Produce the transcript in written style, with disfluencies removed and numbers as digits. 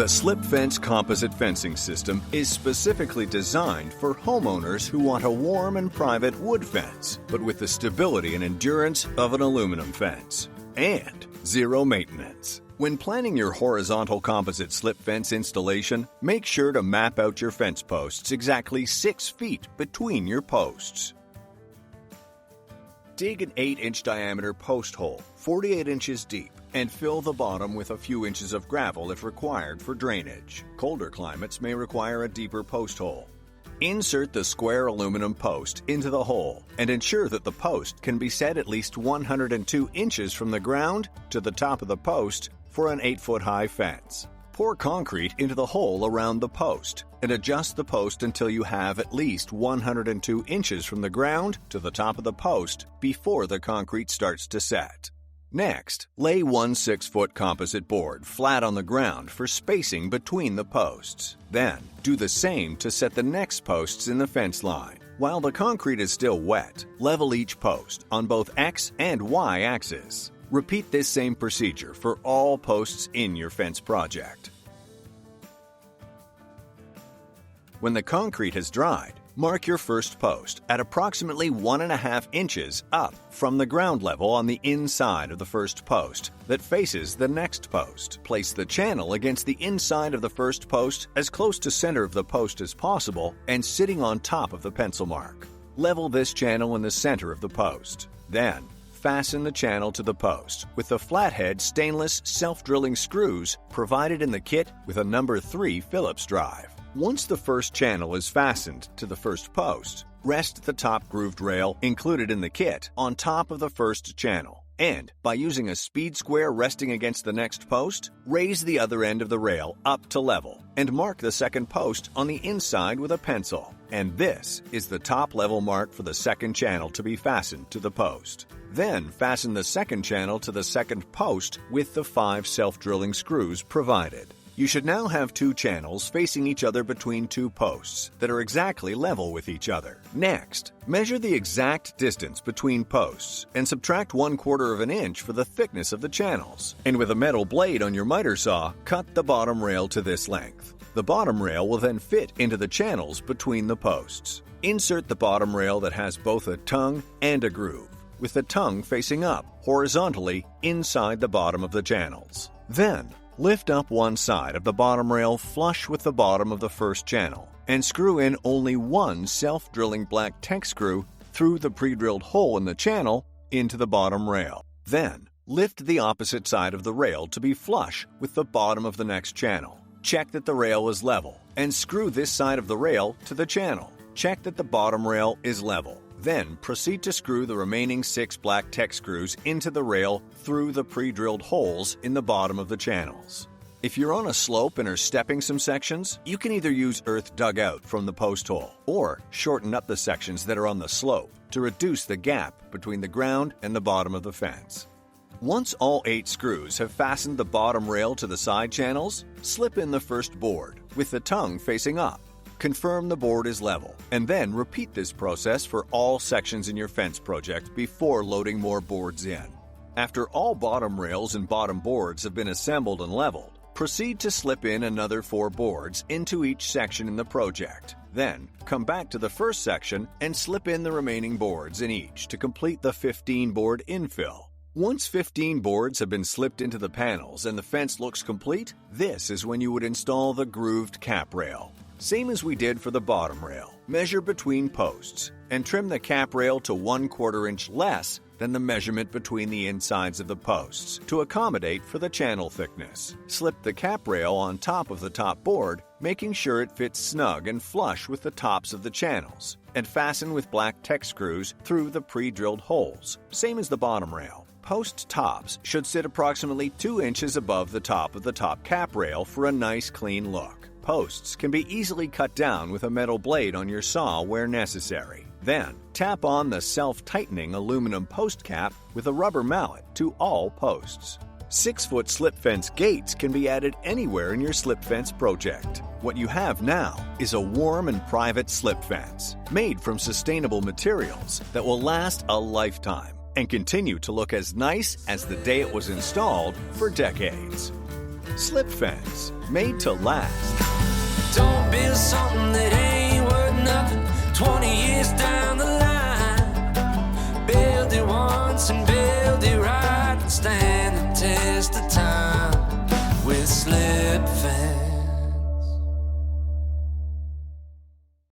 The SLIPFENCE Composite Fencing System is specifically designed for homeowners who want a warm and private wood fence, but with the stability and endurance of an aluminum fence. And zero maintenance. When planning your horizontal composite slip fence installation, make sure to map out your fence posts exactly 6 feet between your posts. Dig an 8-inch diameter post hole, 48 inches deep, and fill the bottom with a few inches of gravel if required for drainage. Colder climates may require a deeper post hole. Insert the square aluminum post into the hole and ensure that the post can be set at least 102 inches from the ground to the top of the post for an 8-foot-high fence. Pour concrete into the hole around the post and adjust the post until you have at least 102 inches from the ground to the top of the post before the concrete starts to set. Next, lay one 6-foot composite board flat on the ground for spacing between the posts. Then, do the same to set the next posts in the fence line. While the concrete is still wet, level each post on both X and Y axis. Repeat this same procedure for all posts in your fence project. When the concrete has dried, mark your first post at approximately 1.5 inches up from the ground level on the inside of the first post that faces the next post. Place the channel against the inside of the first post as close to center of the post as possible and sitting on top of the pencil mark. Level this channel in the center of the post. Then, fasten the channel to the post with the flathead stainless self-drilling screws provided in the kit with a number 3 Phillips drive. Once the first channel is fastened to the first post, rest the top grooved rail included in the kit on top of the first channel. And, by using a speed square resting against the next post, raise the other end of the rail up to level and mark the second post on the inside with a pencil. And this is the top level mark for the second channel to be fastened to the post. Then fasten the second channel to the second post with the 5 self-drilling screws provided. You should now have 2 channels facing each other between 2 posts that are exactly level with each other. Next, measure the exact distance between posts and subtract 1/4 inch for the thickness of the channels. And with a metal blade on your miter saw, cut the bottom rail to this length. The bottom rail will then fit into the channels between the posts. Insert the bottom rail that has both a tongue and a groove, with the tongue facing up horizontally inside the bottom of the channels. Then, lift up one side of the bottom rail flush with the bottom of the first channel and screw in only one self-drilling black tech screw through the pre-drilled hole in the channel into the bottom rail. Then, lift the opposite side of the rail to be flush with the bottom of the next channel. Check that the rail is level and screw this side of the rail to the channel. Check that the bottom rail is level. Then proceed to screw the remaining 6 black tech screws into the rail through the pre-drilled holes in the bottom of the channels. If you're on a slope and are stepping some sections, you can either use earth dug out from the post hole or shorten up the sections that are on the slope to reduce the gap between the ground and the bottom of the fence. Once all 8 screws have fastened the bottom rail to the side channels, slip in the first board with the tongue facing up. Confirm the board is level, and then repeat this process for all sections in your fence project before loading more boards in. After all bottom rails and bottom boards have been assembled and leveled, proceed to slip in another 4 boards into each section in the project. Then, come back to the first section and slip in the remaining boards in each to complete the 15-board infill. Once 15 boards have been slipped into the panels and the fence looks complete, this is when you would install the grooved cap rail. Same as we did for the bottom rail. Measure between posts and trim the cap rail to 1/4 inch less than the measurement between the insides of the posts to accommodate for the channel thickness. Slip the cap rail on top of the top board, making sure it fits snug and flush with the tops of the channels, and fasten with black tech screws through the pre-drilled holes, same as the bottom rail. Post tops should sit approximately 2 inches above the top of the top cap rail for a nice clean look. Posts can be easily cut down with a metal blade on your saw where necessary. Then, tap on the self-tightening aluminum post cap with a rubber mallet to all posts. 6-foot slip fence gates can be added anywhere in your slip fence project. What you have now is a warm and private slip fence, made from sustainable materials that will last a lifetime and continue to look as nice as the day it was installed for decades. SLIPFENCE, made to last. Don't build something that ain't worth nothing 20 years down the line. Build it once and build it right and stand the test of